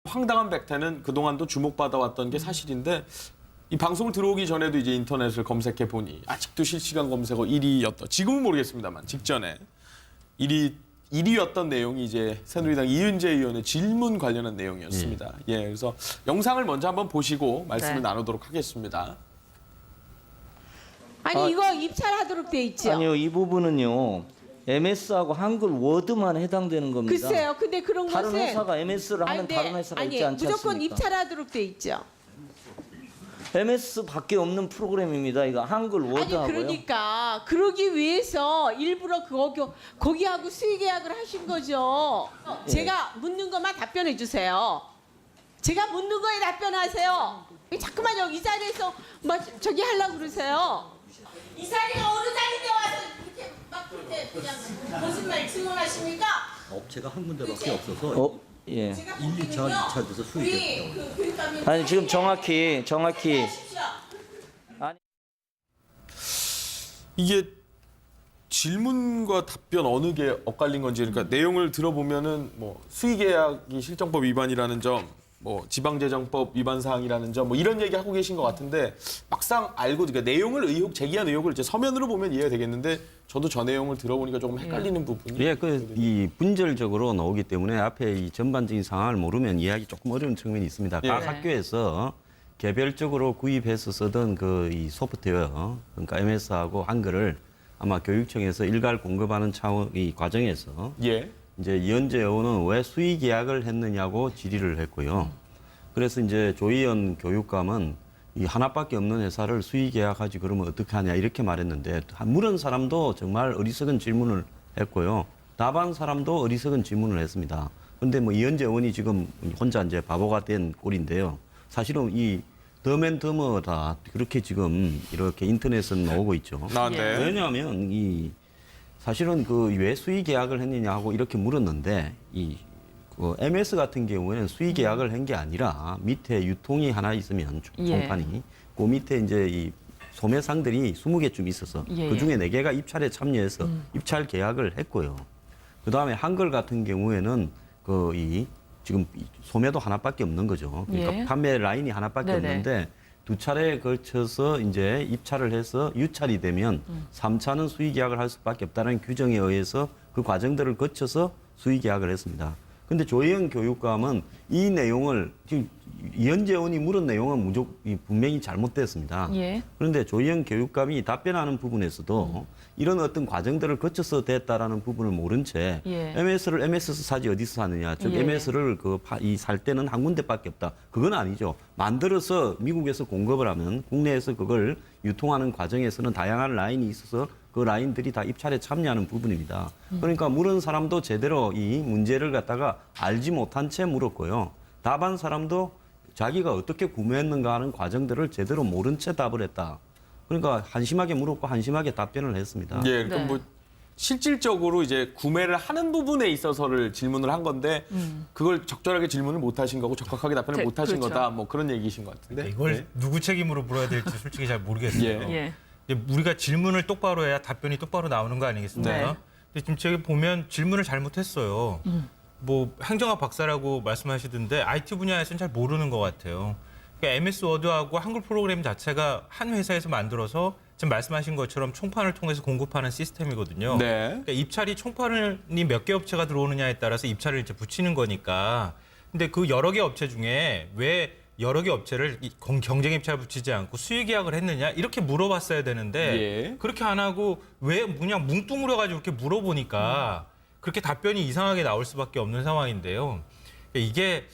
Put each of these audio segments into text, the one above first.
황당한 백태는 그동안도 주목받아왔던 게 사실인데 이 방송을 들어오기 전에도 이제 인터넷을 검색해 보니 아직도 실시간 검색어 1위였던, 지금은 모르겠습니다만 직전에 1위였던 내용이 이제 새누리당 이은재 의원의 질문 관련한 내용이었습니다. 예, 그래서 영상을 먼저 한번 보시고 말씀을 나누도록 하겠습니다. 아니 이거 입찰하도록 돼 있죠? 아니요, 이 부분은요. MS하고 한글 워드만 해당되는 겁니다. 글쎄요. 근데 그런 다른 것은 회사가 MS를 하면 근데 다른 회사가 있지 않지 무조건 않습니까? 입찰하도록 돼 있죠. MS밖에 없는 프로그램입니다. 이거 한글 아니 워드하고요. 그러니까 그러기 위해서 일부러 거기하고 수의 계약을 하신 거죠. 예. 제가 묻는 것만 답변해 주세요. 제가 묻는 거에 답변하세요. 왜 자꾸만 여기 이 자리에서 막 저기 하려고 그러세요. 이 자리가 어느 자리인데 와서 이렇게 막 그렇게 그냥 거짓말 증언하십니까? 업체가 한 군데밖에 없어서 예. 제가 1, 2차, 보기는요, 2차 돼서 수익이 우리 그 교육감님 아니 지금 정확히 하십시오. 이게 질문과 답변 어느 게 엇갈린 건지, 그러니까 내용을 들어보면은 뭐 수의계약이 실정법 위반이라는 점, 뭐 지방재정법 위반 사항이라는 점, 뭐 이런 얘기 하고 계신 것 같은데 막상 알고, 그러니까 내용을 제기한 의혹을 이제 서면으로 보면 이해가 되겠는데 저도 저 내용을 들어보니까 조금 헷갈리는 부분이. 예, 이 분절적으로 나오기 때문에 앞에 이 전반적인 상황을 모르면 이해하기 조금 어려운 측면이 있습니다. 각 네. 학교에서 개별적으로 구입해서 쓰던 이 소프트웨어, 그러니까 MS하고 한글을 아마 교육청에서 일괄 공급하는 이 과정에서 예. 이제 이현재 의원은 왜 수의 계약을 했느냐고 질의를 했고요. 그래서 이제 조희연 교육감은 이 하나밖에 없는 회사를 수의 계약하지 그러면 어떻게 하냐 이렇게 말했는데, 물은 사람도 정말 어리석은 질문을 했고요. 답한 사람도 어리석은 질문을 했습니다. 그런데 뭐 이현재 의원이 지금 혼자 이제 바보가 된 꼴인데요. 사실은 이 더맨더머다 그렇게 지금 이렇게 인터넷은 나오고 있죠. 네. 왜냐하면 사실은 왜 수의 계약을 했느냐 하고 이렇게 물었는데 MS 같은 경우에는 수의 계약을 한 게 아니라 밑에 유통이 하나 있으면 총판이 그 밑에 이제 이 소매상들이 20개쯤 있어서 그 중에 4개가 입찰에 참여해서 입찰 계약을 했고요. 그 다음에 한글 같은 경우에는 지금 소매도 하나밖에 없는 거죠. 그러니까 판매 라인이 하나밖에 없는데 두 차례에 걸쳐서 이제 입찰을 해서 유찰이 되면 3차는 수의 계약을 할 수밖에 없다는 규정에 의해서 그 과정들을 거쳐서 수의 계약을 했습니다. 근데 조희연 교육감은 이 내용을 지금 이현재 의원이 물은 내용은 분명히 잘못됐습니다. 예. 그런데 조희연 교육감이 답변하는 부분에서도 이런 어떤 과정들을 거쳐서 됐다라는 부분을 모른 채 MS를 MS에서 사지 어디서 사느냐, 즉 MS를 살 때는 한 군데밖에 없다. 그건 아니죠. 만들어서 미국에서 공급을 하면 국내에서 그걸 유통하는 과정에서는 다양한 라인이 있어서 그 라인들이 다 입찰에 참여하는 부분입니다. 그러니까 물은 사람도 제대로 이 문제를 갖다가 알지 못한 채 물었고요. 답한 사람도 자기가 어떻게 구매했는가 하는 과정들을 제대로 모른 채 답을 했다. 그러니까 한심하게 물었고 한심하게 답변을 했습니다. 예, 그럼 뭐 실질적으로 이제 구매를 하는 부분에 있어서를 질문을 한 건데 그걸 적절하게 질문을 못 하신 거고 적확하게 답변을 못 하신 그렇죠. 거다. 뭐 그런 얘기신 것 같은데. 이걸 누구 책임으로 물어야 될지 솔직히 잘 모르겠어요. 예. 우리가 질문을 똑바로 해야 답변이 똑바로 나오는 거 아니겠습니까? 네. 근데 지금 저기 보면 질문을 잘못했어요. 뭐 행정학 박사라고 말씀하시던데 IT 분야에서는 잘 모르는 것 같아요. 그러니까 MS 워드하고 한글 프로그램 자체가 한 회사에서 만들어서 지금 말씀하신 것처럼 총판을 통해서 공급하는 시스템이거든요. 네. 그러니까 입찰이 총판이 몇 개 업체가 들어오느냐에 따라서 입찰을 이제 붙이는 거니까. 근데 그 여러 개 업체 중에 왜 여러 개 업체를 경쟁 입찰 붙이지 않고 수의 계약을 했느냐 이렇게 물어봤어야 되는데 그렇게 안 하고 왜 그냥 뭉뚱그려가지고 이렇게 물어보니까 그렇게 답변이 이상하게 나올 수밖에 없는 상황인데요. 이게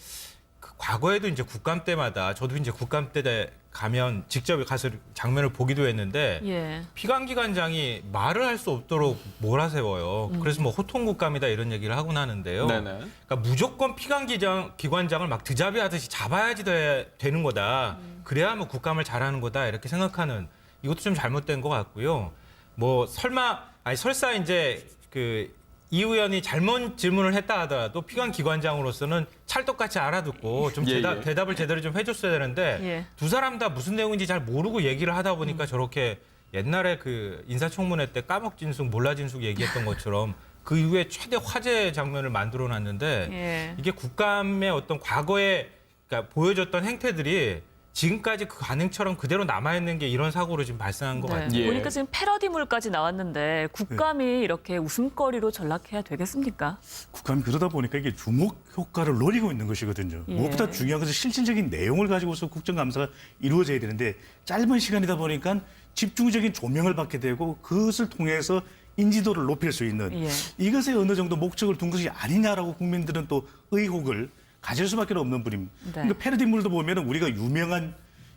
과거에도 이제 국감 때마다 저도 이제 국감 때 가면 직접 가서 장면을 보기도 했는데 피감기관장이 말을 할 수 없도록 몰아세워요. 그래서 뭐 호통국감이다 이런 얘기를 하곤 하는데요. 그러니까 무조건 피감기관장을 막 드자비하듯이 잡아야지 되는 거다. 그래야 뭐 국감을 잘하는 거다 이렇게 생각하는 이것도 좀 잘못된 것 같고요. 뭐 설사 이제 이 의원이 잘못 질문을 했다 하더라도 피감기관장으로서는 찰떡같이 알아듣고 좀 대답을 제대로 좀 해줬어야 되는데 두 사람 다 무슨 내용인지 잘 모르고 얘기를 하다 보니까 저렇게 옛날에 그 인사청문회 때 까먹진숙 몰라진숙 얘기했던 것처럼 그 이후에 최대 화제 장면을 만들어놨는데 예. 이게 국감의 어떤 과거에 그러니까 보여줬던 행태들이 지금까지 그 관행처럼 그대로 남아있는 게 이런 사고로 지금 발생한 것 같아요. 예. 보니까 지금 패러디물까지 나왔는데 국감이 이렇게 웃음거리로 전락해야 되겠습니까? 국감이 그러다 보니까 이게 주목 효과를 노리고 있는 것이거든요. 예. 무엇보다 중요한 것은 실질적인 내용을 가지고서 국정감사가 이루어져야 되는데 짧은 시간이다 보니까 집중적인 조명을 받게 되고 그것을 통해서 인지도를 높일 수 있는 예. 이것에 어느 정도 목적을 둔 것이 아니냐라고 국민들은 또 의혹을 가질 수밖에 없는 분입니다. 네. 그러니까 패러디물도 보면은 우리가 유명한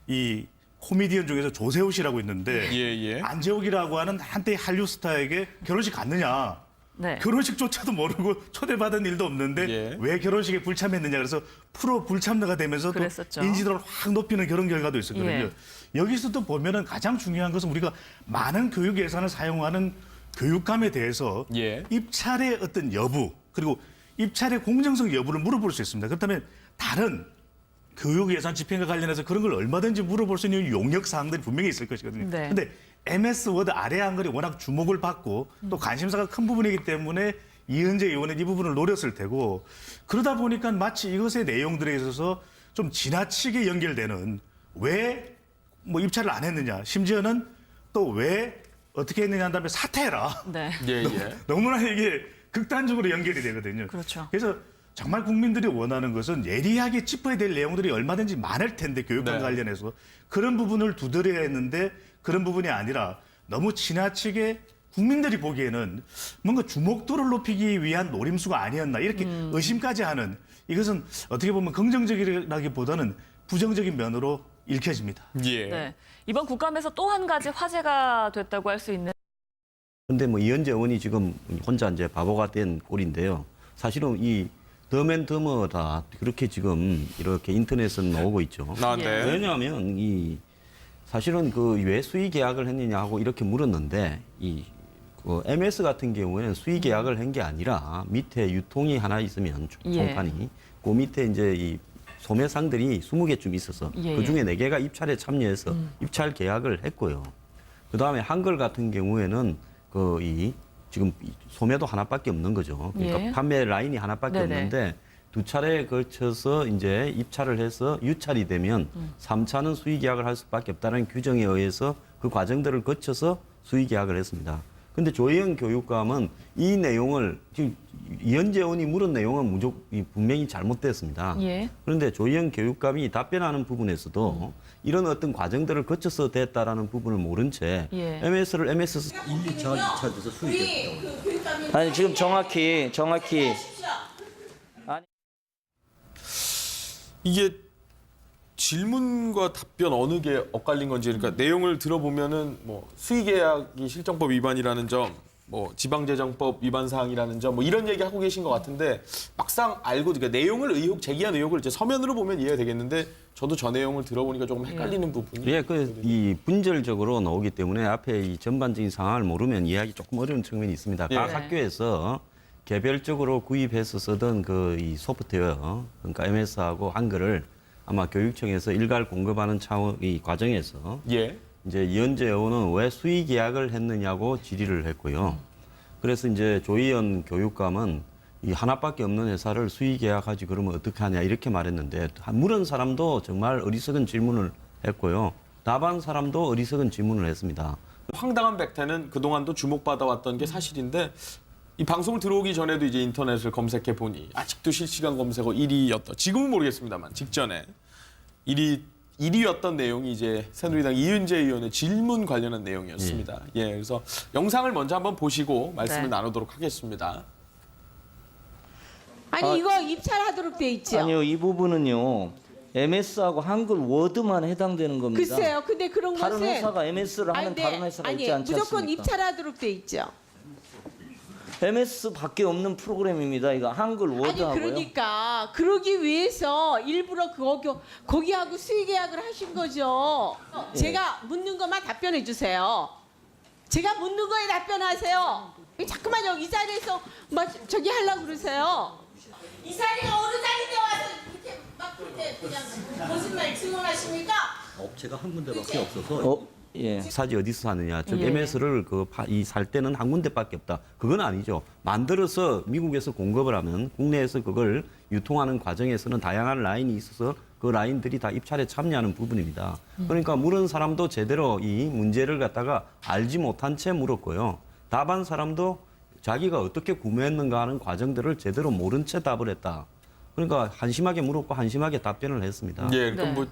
이 코미디언 중에서 조세호 씨라고 있는데 예. 안재욱이라고 하는 한때 한류 스타에게 결혼식 갔느냐? 네. 결혼식조차도 모르고 초대받은 일도 없는데 예. 왜 결혼식에 불참했느냐 그래서 프로 불참러가 되면서 또 그랬었죠. 인지도를 확 높이는 그런 결과도 있었거든요. 예. 여기서도 보면은 가장 중요한 것은 우리가 많은 교육 예산을 사용하는 교육감에 대해서 예. 입찰의 어떤 여부 그리고 입찰의 공정성 여부를 물어볼 수 있습니다. 그렇다면 다른 교육 예산 집행과 관련해서 그런 걸 얼마든지 물어볼 수 있는 용역 사항들이 분명히 있을 것이거든요. 네. 그런데 MS 워드 아래 한글이 워낙 주목을 받고 또 관심사가 큰 부분이기 때문에 이은재 의원은 이 부분을 노렸을 테고 그러다 보니까 마치 이것의 내용들에 있어서 좀 지나치게 연결되는 왜 뭐 입찰을 안 했느냐 심지어는 또 왜 어떻게 했느냐 한 다음에 사퇴해라. 네. 예. 너무나 이게 극단적으로 연결이 되거든요. 그렇죠. 그래서 정말 국민들이 원하는 것은 예리하게 짚어야 될 내용들이 얼마든지 많을 텐데 교육과 네. 관련해서 그런 부분을 두드려야 했는데 그런 부분이 아니라 너무 지나치게 국민들이 보기에는 뭔가 주목도를 높이기 위한 노림수가 아니었나 이렇게 의심까지 하는 이것은 어떻게 보면 긍정적이라기보다는 부정적인 면으로 읽혀집니다. 예. 네. 이번 국감에서 또 한 가지 화제가 됐다고 할 수 있는 근데 뭐 이현재 의원이 지금 혼자 이제 바보가 된 꼴인데요. 사실은 이 더맨더머다 그렇게 지금 이렇게 인터넷에 나오고 있죠. 네. 왜냐하면 이 사실은 그 왜 수의 계약을 했느냐 하고 이렇게 물었는데 그 MS 같은 경우에는 수의 계약을 한 게 아니라 밑에 유통이 하나 있으면 총판이 그 밑에 이제 이 소매상들이 20개쯤 있어서 예. 그 중에 4개가 입찰에 참여해서 입찰 계약을 했고요. 그 다음에 한글 같은 경우에는 지금 소매도 하나밖에 없는 거죠. 그러니까 예. 판매 라인이 하나밖에 네네. 없는데 두 차례에 걸쳐서 이제 입찰을 해서 유찰이 되면 3차는 수의 계약을 할 수밖에 없다는 규정에 의해서 그 과정들을 거쳐서 수의 계약을 했습니다. 근데 조혜영 교육감은 이 내용을 지금 이현재 의원이 물은 내용은 분명히 잘못됐습니다. 예. 그런데 조희영 교육감이 답변하는 부분에서도 이런 어떤 과정들을 거쳐서 됐다라는 부분을 모른 채 예. MS를 MS 1, 2차, 2차 돼서 수익이 그 교육감이 아니 지금 정확히 이게 질문과 답변 어느 게 엇갈린 건지 그러니까 내용을 들어보면은 뭐 수의계약이 실정법 위반이라는 점, 뭐 지방재정법 위반 사항이라는 점, 뭐 이런 얘기 하고 계신 것 같은데 막상 알고 그러니까 내용을 제기한 의혹을 이제 서면으로 보면 이해가 되겠는데 저도 저 내용을 들어보니까 조금 헷갈리는 부분이. 예, 이 분절적으로 나오기 때문에 앞에 이 전반적인 상황을 모르면 이해하기 조금 어려운 측면이 있습니다. 예. 각 학교에서 개별적으로 구입해서 쓰던 이 소프트웨어, 그러니까 MS하고 한글을 아마 교육청에서 일괄 공급하는 이 과정에서 예. 이제 이현재 의원은 왜 수의 계약을 했느냐고 질의를 했고요. 그래서 이제 조희연 교육감은 이 하나밖에 없는 회사를 수의 계약하지 그러면 어떻게 하냐 이렇게 말했는데 물은 사람도 정말 어리석은 질문을 했고요. 답한 사람도 어리석은 질문을 했습니다. 황당한 백태는 그동안도 주목받아왔던 게 사실인데 이 방송을 들어오기 전에도 이제 인터넷을 검색해 보니 아직도 실시간 검색어 1위였던 지금은 모르겠습니다만 직전에 1위였던 내용이 이제 새누리당 이은재 의원의 질문 관련한 내용이었습니다. 예, 그래서 영상을 먼저 한번 보시고 말씀을 네. 나누도록 하겠습니다. 아니 이거 입찰하도록 돼 있죠. 아니요 이 부분은요 MS하고 한글 워드만 해당되는 겁니다. 글쎄요. 근데 그런 다른 것은 회사가 MS를 하면 근데 다른 회사가 아니 있지 않지 무조건 않습니까? 입찰하도록 돼 있죠. MS밖에 없는 프로그램입니다. 이거 한글 아니 워드하고요. 그러니까 그러기 위해서 일부러 거기하고 수의 계약을 하신 거죠. 제가 묻는 것만 답변해 주세요. 제가 묻는 거에 답변하세요. 왜 자꾸만 여기 이 자리에서 막 저기 하려고 그러세요. 이 자리가 어느 자리인데 와서 이렇게 막 그렇게 그냥 거짓말 증언하십니까? 업체가 한 군데밖에 없어서 예. 사지 어디서 사느냐. 즉 예. MS를 살 때는 한 군데밖에 없다. 그건 아니죠. 만들어서 미국에서 공급을 하면 국내에서 그걸 유통하는 과정에서는 다양한 라인이 있어서 그 라인들이 다 입찰에 참여하는 부분입니다. 그러니까 물은 사람도 제대로 이 문제를 갖다가 알지 못한 채 물었고요. 답한 사람도 자기가 어떻게 구매했는가 하는 과정들을 제대로 모른 채 답을 했다. 그러니까 한심하게 물었고 한심하게 답변을 했습니다. 예, 그럼 네. 뭐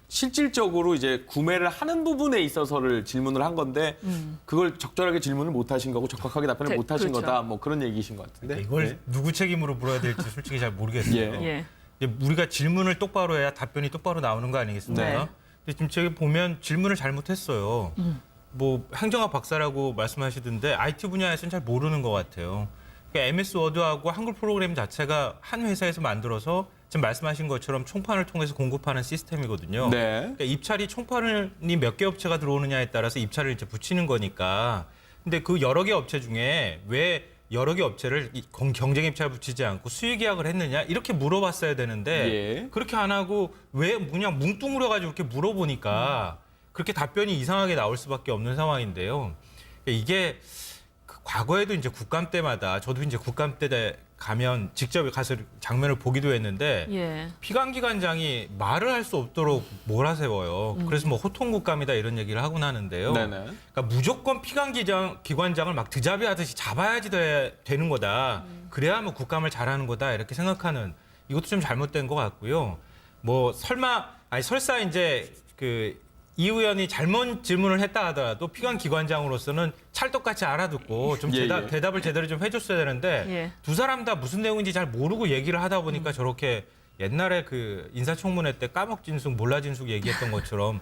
실질적으로 이제 구매를 하는 부분에 있어서를 질문을 한 건데 그걸 적절하게 질문을 못 하신 거고 적확하게 답변을 네, 못 하신 그렇죠. 거다. 뭐 그런 얘기신 것 같은데. 이걸 네. 누구 책임으로 물어야 될지 솔직히 잘 모르겠어요. 예. 이제 우리가 질문을 똑바로 해야 답변이 똑바로 나오는 거 아니겠습니까? 네. 근데 지금 저기 보면 질문을 잘못했어요. 뭐 행정학 박사라고 말씀하시던데 IT 분야에서는 잘 모르는 것 같아요. 그러니까 MS 워드하고 한글 프로그램 자체가 한 회사에서 만들어서 지금 말씀하신 것처럼 총판을 통해서 공급하는 시스템이거든요. 네. 그러니까 입찰이 총판이 몇 개 업체가 들어오느냐에 따라서 입찰을 이제 붙이는 거니까. 근데 그 여러 개 업체 중에 왜 여러 개 업체를 경쟁 입찰 붙이지 않고 수의 계약을 했느냐 이렇게 물어봤어야 되는데 예. 그렇게 안 하고 왜 그냥 뭉뚱그려가지고 이렇게 물어보니까 그렇게 답변이 이상하게 나올 수밖에 없는 상황인데요. 이게 그 과거에도 이제 국감 때마다 저도 이제 국감 때 가면 직접 가서 장면을 보기도 했는데 예. 피감기관장이 말을 할 수 없도록 몰아세워요. 그래서 뭐 호통국감이다 이런 얘기를 하곤 하는데요. 네네. 그러니까 무조건 피감기관장을 막 드자비하듯이 잡아야지 되는 거다. 그래야 뭐 국감을 잘하는 거다 이렇게 생각하는 이것도 좀 잘못된 것 같고요. 뭐 설사 이제 이 의원이 잘못 질문을 했다 하더라도 피감기관장으로서는 찰떡같이 알아듣고 좀 예, 대답을 제대로 좀 해줬어야 되는데 예. 두 사람 다 무슨 내용인지 잘 모르고 얘기를 하다 보니까 저렇게 옛날에 그 인사청문회 때 까먹진숙 몰라진숙 얘기했던 것처럼